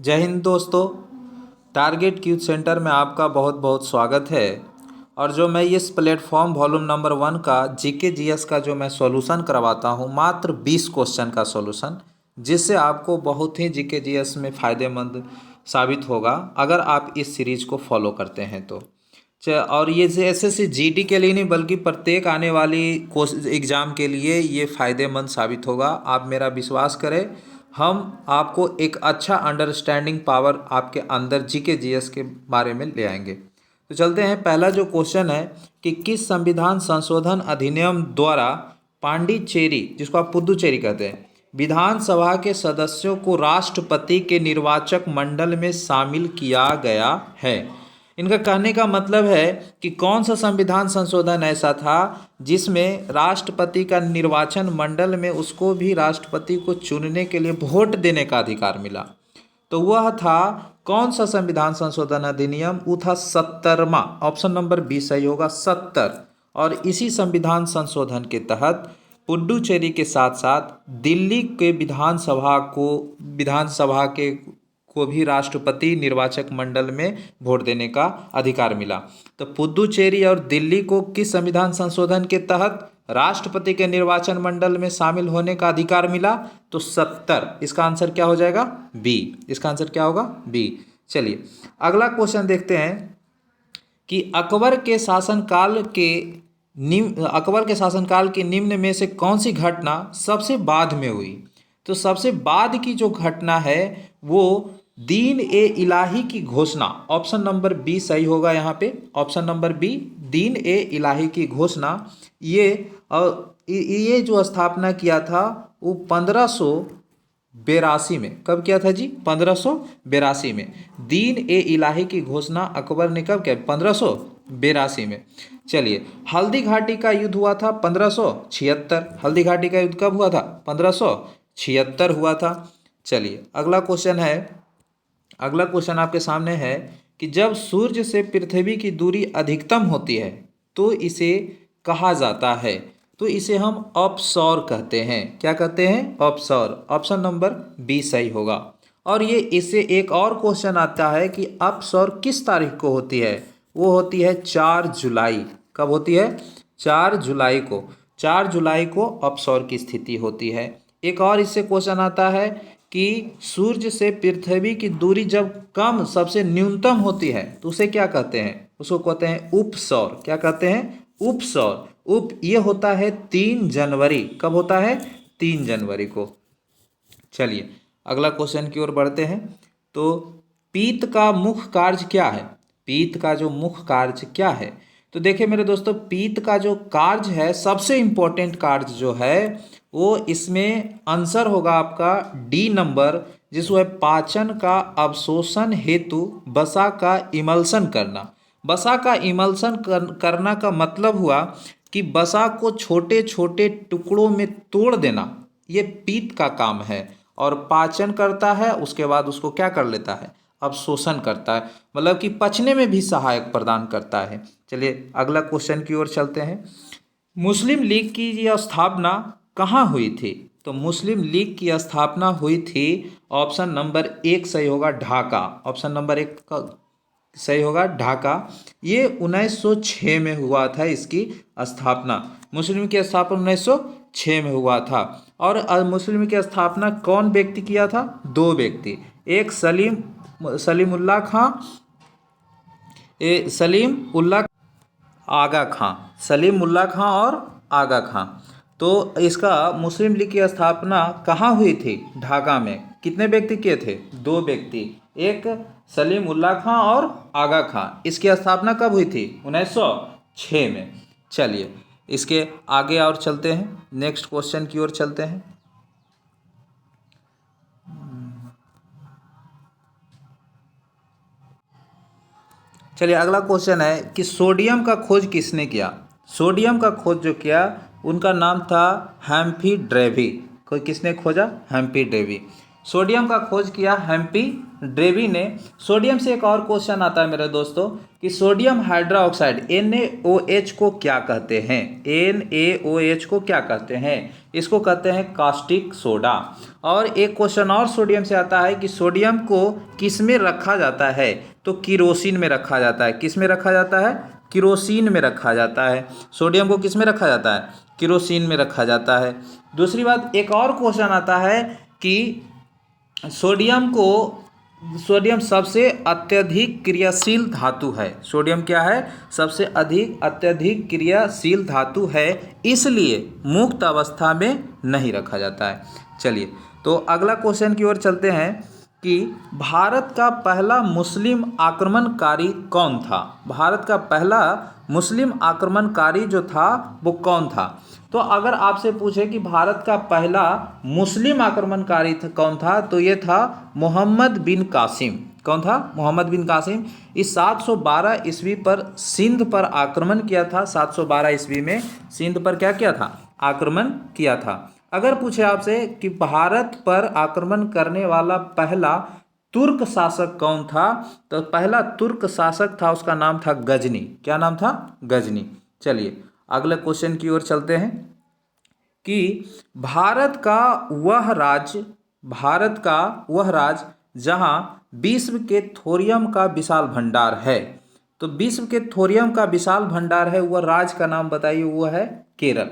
जय हिंद दोस्तों। Target cues centre में आपका बहुत बहुत स्वागत है। और जो मैं इस प्लेटफॉर्म वॉल्यूम नंबर 1 का जीके जीएस का जो मैं सॉल्यूशन करवाता हूँ, मात्र 20 क्वेश्चन का सॉल्यूशन, जिससे आपको बहुत ही जीके जीएस में फ़ायदेमंद साबित होगा अगर आप इस सीरीज़ को फॉलो करते हैं तो। और ये एसएससी जीडी के लिए नहीं बल्कि प्रत्येक आने वाली एग्ज़ाम के लिए ये फ़ायदेमंद साबित होगा। आप मेरा विश्वास करें, हम आपको एक अच्छा अंडरस्टैंडिंग पावर आपके अंदर जीके जीएस के बारे में ले आएंगे। तो चलते हैं। पहला जो क्वेश्चन है कि किस संविधान संशोधन अधिनियम द्वारा पांडिचेरी, जिसको आप पुदुचेरी कहते हैं, विधानसभा के सदस्यों को राष्ट्रपति के निर्वाचक मंडल में शामिल किया गया है। इनका कहने का मतलब है कि कौन सा संविधान संशोधन ऐसा था जिसमें राष्ट्रपति का निर्वाचन मंडल में उसको भी राष्ट्रपति को चुनने के लिए वोट देने का अधिकार मिला। तो वह था कौन सा संविधान संशोधन अधिनियम? वो था 70वां। ऑप्शन नंबर बी सही होगा, 70। और इसी संविधान संशोधन के तहत पुडुचेरी के साथ साथ दिल्ली के विधानसभा को भी राष्ट्रपति निर्वाचक मंडल में वोट देने का अधिकार मिला। तो पुदुचेरी और दिल्ली को किस संविधान संशोधन के तहत राष्ट्रपति के निर्वाचन मंडल में शामिल होने का अधिकार मिला? तो 70। इसका आंसर क्या हो जाएगा? बी। इसका आंसर क्या होगा? बी। चलिए अगला क्वेश्चन देखते हैं कि अकबर के शासनकाल के निम्न में से कौन सी घटना सबसे बाद में हुई? तो सबसे बाद की जो घटना है वो दीन ए इलाही की घोषणा। ऑप्शन नंबर बी सही होगा यहाँ पे। ऑप्शन नंबर बी, दीन ए इलाही की घोषणा। ये जो स्थापना किया था वो 1582 में। कब किया था जी? 1582 में। दीन ए इलाही की घोषणा अकबर ने कब किया? 1582 में। चलिए, हल्दी घाटी का युद्ध हुआ था 1576। हल्दी घाटी का युद्ध कब हुआ था? 1576 हुआ था। चलिए अगला क्वेश्चन आपके सामने है कि जब सूर्य से पृथ्वी की दूरी अधिकतम होती है तो इसे कहा जाता है। तो इसे हम अपसौर कहते हैं। क्या कहते हैं? अपसौर। ऑप्शन नंबर बी सही होगा। और ये इससे एक और क्वेश्चन आता है कि अपसौर किस तारीख को होती है? वो होती है 4 जुलाई। कब होती है? 4 जुलाई को। 4 जुलाई को अपसौर की स्थिति होती है। एक और इससे क्वेश्चन आता है कि सूर्य से पृथ्वी की दूरी जब कम, सबसे न्यूनतम होती है तो उसे क्या कहते हैं? उसको कहते हैं उपसौर। क्या कहते हैं? उपसौर। ये होता है 3 जनवरी। कब होता है? 3 जनवरी को। चलिए अगला क्वेश्चन की ओर बढ़ते हैं। तो पीत का मुख्य कार्य क्या है? पीत का जो मुख्य कार्य क्या है? तो देखिए मेरे दोस्तों, पीत का जो कार्य है, सबसे इम्पोर्टेंट कार्य जो है वो इसमें आंसर होगा आपका डी नंबर, जिसको है पाचन का अवशोषण हेतु वसा का इमल्सन करना। वसा का इमल्सन करना का मतलब हुआ कि वसा को छोटे छोटे टुकड़ों में तोड़ देना। ये पीत का काम है। और पाचन करता है, उसके बाद उसको क्या कर लेता है? अवशोषण करता है, मतलब कि पचने में भी सहायक प्रदान करता है। चलिए अगला क्वेश्चन की ओर चलते हैं। मुस्लिम लीग की यह स्थापना कहाँ हुई थी? तो मुस्लिम लीग की स्थापना हुई थी, ऑप्शन नंबर 1 सही होगा, ढाका। ऑप्शन नंबर 1 का सही होगा, ढाका। ये 1906 में हुआ था इसकी स्थापना। मुस्लिम की स्थापना 1906 में हुआ था। और मुस्लिम की स्थापना कौन व्यक्ति किया था? 2 व्यक्ति। एक सलीमुल्लाह खां, आगा खां। सलीमुल्लाह खां और आगा खां। तो इसका मुस्लिम लीग की स्थापना कहाँ हुई थी? ढाका में। कितने व्यक्ति किए थे? 2 व्यक्ति, एक सलीमुल्लाह खां और आगा खां। इसकी स्थापना कब हुई थी? 1906 में। चलिए इसके आगे और चलते हैं, नेक्स्ट क्वेश्चन की ओर चलते हैं। चलिए अगला क्वेश्चन है कि सोडियम का खोज किसने किया? सोडियम का खोज जो किया उनका नाम था हम्फ्री डेवी। कोई किसने खोजा? Humphry Davy. सोडियम का खोज किया हेम्पी ड्रेवी ने। सोडियम से एक और क्वेश्चन आता है मेरे दोस्तों कि सोडियम हाइड्रोक्साइड NaOH को क्या कहते हैं? NaOH को क्या कहते हैं? इसको कहते हैं कास्टिक सोडा। और एक क्वेश्चन और सोडियम से आता है कि सोडियम को किस में रखा जाता है? तो किरोसिन में रखा जाता है। किस में रखा जाता है? किरोसिन में रखा जाता है। सोडियम को किस में रखा जाता है? किरोसिन में रखा जाता है। दूसरी बात, एक और क्वेश्चन आता है कि सोडियम सबसे अत्यधिक क्रियाशील धातु है। सोडियम क्या है? सबसे अत्यधिक क्रियाशील धातु है, इसलिए मुक्त अवस्था में नहीं रखा जाता है। चलिए, तो अगला क्वेश्चन की ओर चलते हैं कि भारत का पहला मुस्लिम आक्रमणकारी कौन था? भारत का पहला मुस्लिम आक्रमणकारी जो था वो कौन था? तो अगर आपसे पूछे कि भारत का पहला मुस्लिम आक्रमणकारी कौन था, तो ये था मोहम्मद बिन कासिम। कौन था? मोहम्मद बिन कासिम। इस 712 ईस्वी पर सिंध पर आक्रमण किया था। 712 ईस्वी में सिंध पर क्या किया था? आक्रमण किया था। अगर पूछे आपसे कि भारत पर आक्रमण करने वाला पहला तुर्क शासक कौन था, तो पहला तुर्क शासक था, उसका नाम था गजनी। क्या नाम था? गजनी। चलिए, अगले क्वेश्चन की ओर चलते हैं कि भारत का वह राज्य जहां विश्व के थोरियम का विशाल भंडार है। तो विश्व के थोरियम का विशाल भंडार है, वह राज्य का नाम बताइए। वह है केरल।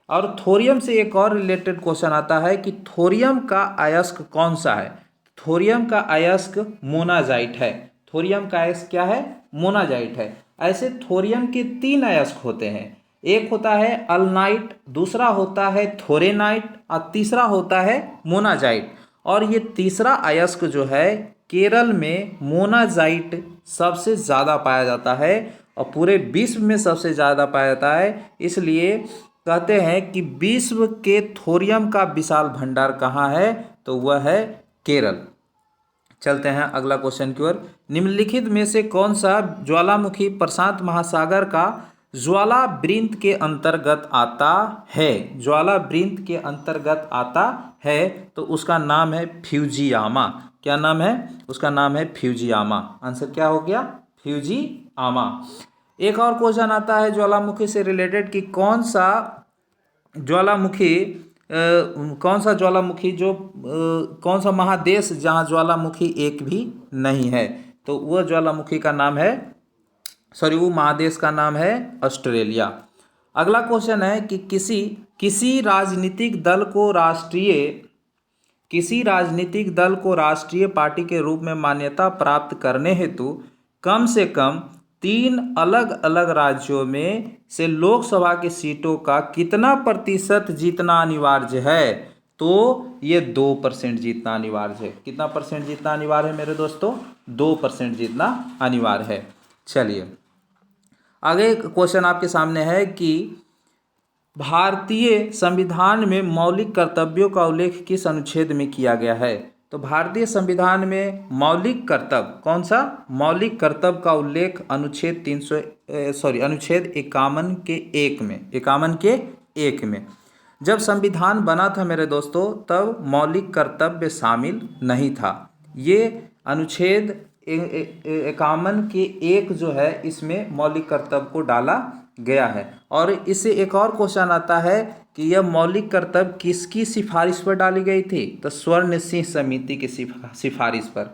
और थोरियम से एक और रिलेटेड क्वेश्चन आता है कि थोरियम का अयस्क कौन सा है? थोरियम का अयस्क मोनाजाइट है। थोरियम का अयस्क क्या है? मोनाजाइट है। ऐसे थोरियम के 3 अयस्क होते हैं। एक होता है अल्नाइट, दूसरा होता है थोरेनाइट और तीसरा होता है मोनाजाइट। और ये तीसरा अयस्क जो है केरल में मोनाजाइट सबसे ज़्यादा पाया जाता है और पूरे विश्व में सबसे ज़्यादा पाया जाता है। इसलिए कहते हैं कि विश्व के थोरियम का विशाल भंडार कहाँ है? तो वह है केरल। चलते हैं अगला क्वेश्चन की ओर। निम्नलिखित में से कौन सा ज्वालामुखी प्रशांत महासागर का ज्वाला वृंत के अंतर्गत आता है? ज्वाला वृंत के अंतर्गत आता है, तो उसका नाम है फ्यूजियामा। क्या नाम है? उसका नाम है फ्यूजियामा। आंसर क्या हो गया? फ्यूजियामा। एक और क्वेश्चन आता है ज्वालामुखी से रिलेटेड कि कौन सा ज्वालामुखी जो कौन सा महादेश जहाँ ज्वालामुखी एक भी नहीं है? तो वह ज्वालामुखी का नाम है, वो महादेश का नाम है ऑस्ट्रेलिया। अगला क्वेश्चन है कि किसी राजनीतिक दल को राष्ट्रीय पार्टी के रूप में मान्यता प्राप्त करने हेतु कम से कम 3 अलग अलग राज्यों में से लोकसभा की सीटों का कितना प्रतिशत जीतना अनिवार्य है? तो ये 2% जीतना अनिवार्य है। कितना परसेंट जीतना अनिवार्य है मेरे दोस्तों? 2% जीतना अनिवार्य है। चलिए, आगे क्वेश्चन आपके सामने है कि भारतीय संविधान में मौलिक कर्तव्यों का उल्लेख किस अनुच्छेद में किया गया है? तो भारतीय संविधान में मौलिक कर्तव्य, कौन सा मौलिक कर्तव्य का उल्लेख अनुच्छेद 51 के 1 में, 51 के 1 में। जब संविधान बना था मेरे दोस्तों, तब मौलिक कर्तव्य शामिल नहीं था। ये अनुच्छेद 51 के 1 जो है, इसमें मौलिक कर्तव्य को डाला गया है। और इससे एक और क्वेश्चन आता है कि यह मौलिक कर्तव्य किसकी सिफारिश पर डाली गई थी? तो स्वर्ण सिंह समिति की सिफारिश पर।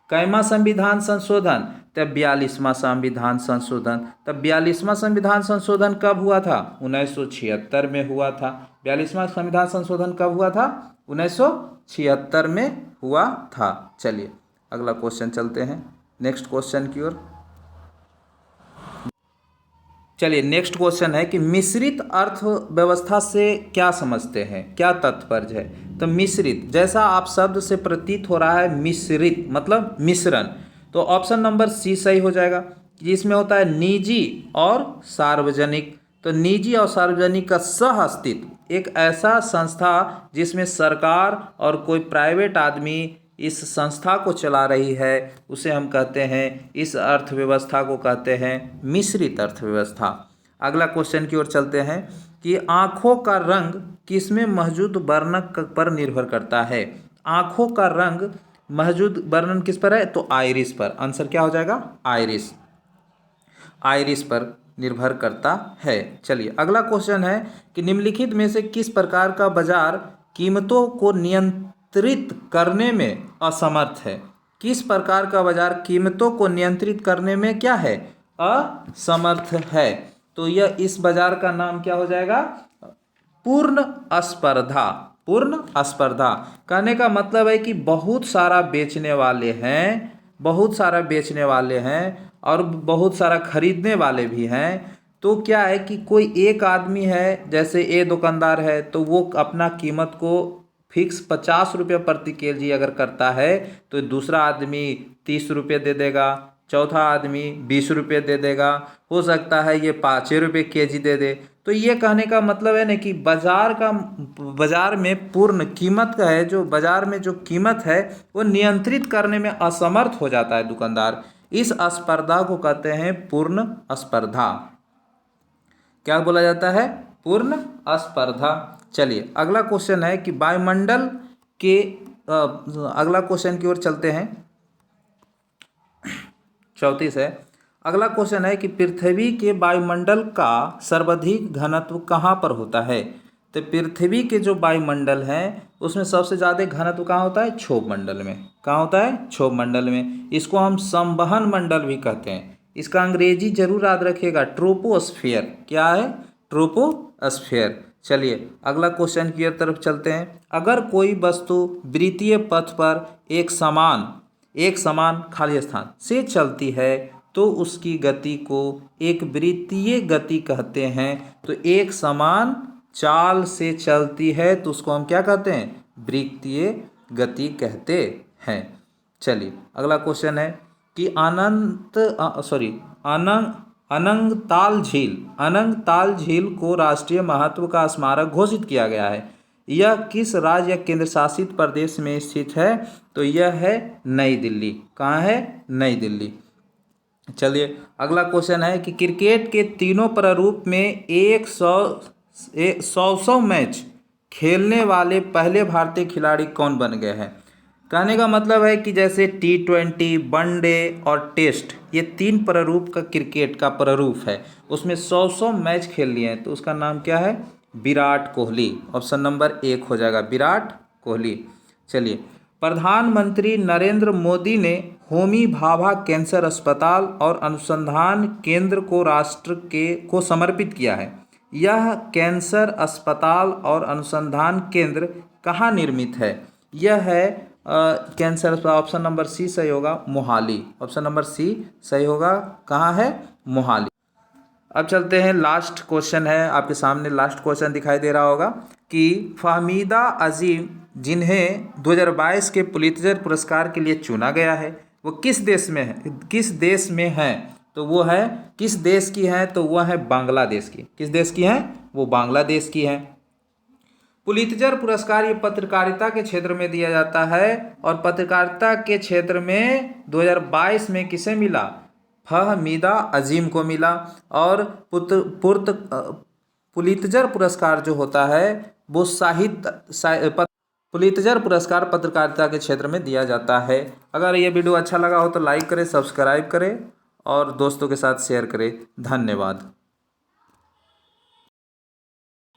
कैमा संविधान संशोधन? तब 42वां संविधान संशोधन। तब 42वां संविधान संशोधन कब हुआ था? 1976 में हुआ था। 42वां संविधान संशोधन कब हुआ था? 1976 में हुआ था। चलिए, अगला क्वेश्चन चलते हैं नेक्स्ट क्वेश्चन की ओर। चलिए, नेक्स्ट क्वेश्चन है कि मिश्रित अर्थव्यवस्था से क्या समझते हैं, क्या तात्पर्य है? तो मिश्रित, जैसा आप शब्द से प्रतीत हो रहा है, मिश्रित मतलब मिश्रण, तो ऑप्शन नंबर सी सही हो जाएगा। जिसमें होता है निजी और सार्वजनिक। तो निजी और सार्वजनिक का सह अस्तित्व, एक ऐसा संस्था जिसमें सरकार और कोई प्राइवेट आदमी इस संस्था को चला रही है, उसे हम कहते हैं, इस अर्थव्यवस्था को कहते हैं मिश्रित अर्थव्यवस्था। अगला क्वेश्चन की ओर चलते हैं कि आँखों का रंग किसमें मौजूद वर्णक पर निर्भर करता है? आँखों का रंग मौजूद वर्णन किस पर है? तो आइरिस पर। आंसर क्या हो जाएगा? आइरिस। आइरिस पर निर्भर करता है। चलिए अगला क्वेश्चन है कि निम्नलिखित में से किस प्रकार का बाजार कीमतों को नियंत्रित करने में असमर्थ है? किस प्रकार का बाजार कीमतों को नियंत्रित करने में क्या है? असमर्थ है। तो यह इस बाजार का नाम क्या हो जाएगा? पूर्ण स्पर्धा। पूर्ण स्पर्धा कहने का मतलब है कि बहुत सारा बेचने वाले हैं, बहुत सारा बेचने वाले हैं और बहुत सारा खरीदने वाले भी हैं। तो क्या है कि कोई एक आदमी है, जैसे ए दुकानदार है, तो वो अपना कीमत को फिक्स 50 रुपये प्रति केजी अगर करता है तो दूसरा आदमी 30 रुपये दे देगा, चौथा आदमी 20 रुपये दे देगा, हो सकता है ये 5 रुपये केजी दे दे। तो ये कहने का मतलब है ना कि बाजार में पूर्ण कीमत का है, जो बाजार में जो कीमत है वो नियंत्रित करने में असमर्थ हो जाता है दुकानदार। इस स्पर्धा को कहते हैं पूर्ण स्पर्धा। क्या बोला जाता है? पूर्ण स्पर्धा। चलिए अगला क्वेश्चन है कि वायुमंडल के अगला क्वेश्चन की ओर चलते हैं। 34 है। अगला क्वेश्चन है कि पृथ्वी के वायुमंडल का सर्वाधिक घनत्व कहाँ पर होता है? तो पृथ्वी के जो वायुमंडल है उसमें सबसे ज़्यादा घनत्व कहाँ होता है? क्षोभ मंडल में। कहाँ होता है? क्षोभ मंडल में। इसको हम संवहन मंडल भी कहते हैं। इसका अंग्रेजी जरूर याद रखिएगा, ट्रोपोस्फियर। क्या है? ट्रोपोस्फियर। चलिए अगला क्वेश्चन की तरफ चलते हैं। अगर कोई वस्तु वृत्तीय पथ पर एक समान खाली स्थान से चलती है तो उसकी गति को एक वृत्तीय गति कहते हैं। तो एक समान चाल से चलती है तो उसको हम क्या कहते हैं? वृत्तीय गति कहते हैं। चलिए अगला क्वेश्चन है कि अनंगताल झील को राष्ट्रीय महत्व का स्मारक घोषित किया गया है। यह किस राज्य या केंद्र शासित प्रदेश में स्थित है? तो यह है नई दिल्ली। कहाँ है? नई दिल्ली। चलिए अगला क्वेश्चन है कि क्रिकेट के तीनों प्रारूप में 100 मैच खेलने वाले पहले भारतीय खिलाड़ी कौन बन गए हैं? कहने का मतलब है कि जैसे T20, वनडे और टेस्ट, ये 3 प्रारूप का क्रिकेट का प्रारूप है, उसमें 100 मैच खेल लिए हैं। तो उसका नाम क्या है? विराट कोहली। ऑप्शन नंबर 1 हो जाएगा, विराट कोहली। चलिए प्रधानमंत्री नरेंद्र मोदी ने होमी भाभा कैंसर अस्पताल और अनुसंधान केंद्र को राष्ट्र को समर्पित किया है। यह कैंसर अस्पताल और अनुसंधान केंद्र कहाँ निर्मित है? यह है कैंसर अस्पताल। ऑप्शन नंबर सी सही होगा, मोहाली। ऑप्शन नंबर सी सही होगा। कहाँ है? मोहाली। अब चलते हैं, लास्ट क्वेश्चन है आपके सामने। लास्ट क्वेश्चन दिखाई दे रहा होगा कि फहमीदा अजीम, जिन्हें 2022 के पुलित्जर पुरस्कार के लिए चुना गया है, वो किस देश में है? किस देश में है? तो वो है, किस देश की है? तो वह है बांग्लादेश की। किस देश की है? वो बांग्लादेश की है। पुलित्जर पुरस्कार ये पत्रकारिता के क्षेत्र में दिया जाता है और पत्रकारिता के क्षेत्र में 2022 में किसे मिला? फहमीदा अजीम को मिला। और पुलित्जर पुरस्कार जो होता है वो पुलित्जर पुरस्कार पत्रकारिता के क्षेत्र में दिया जाता है। अगर ये वीडियो अच्छा लगा हो तो लाइक करें, सब्सक्राइब करें और दोस्तों के साथ शेयर करें। धन्यवाद।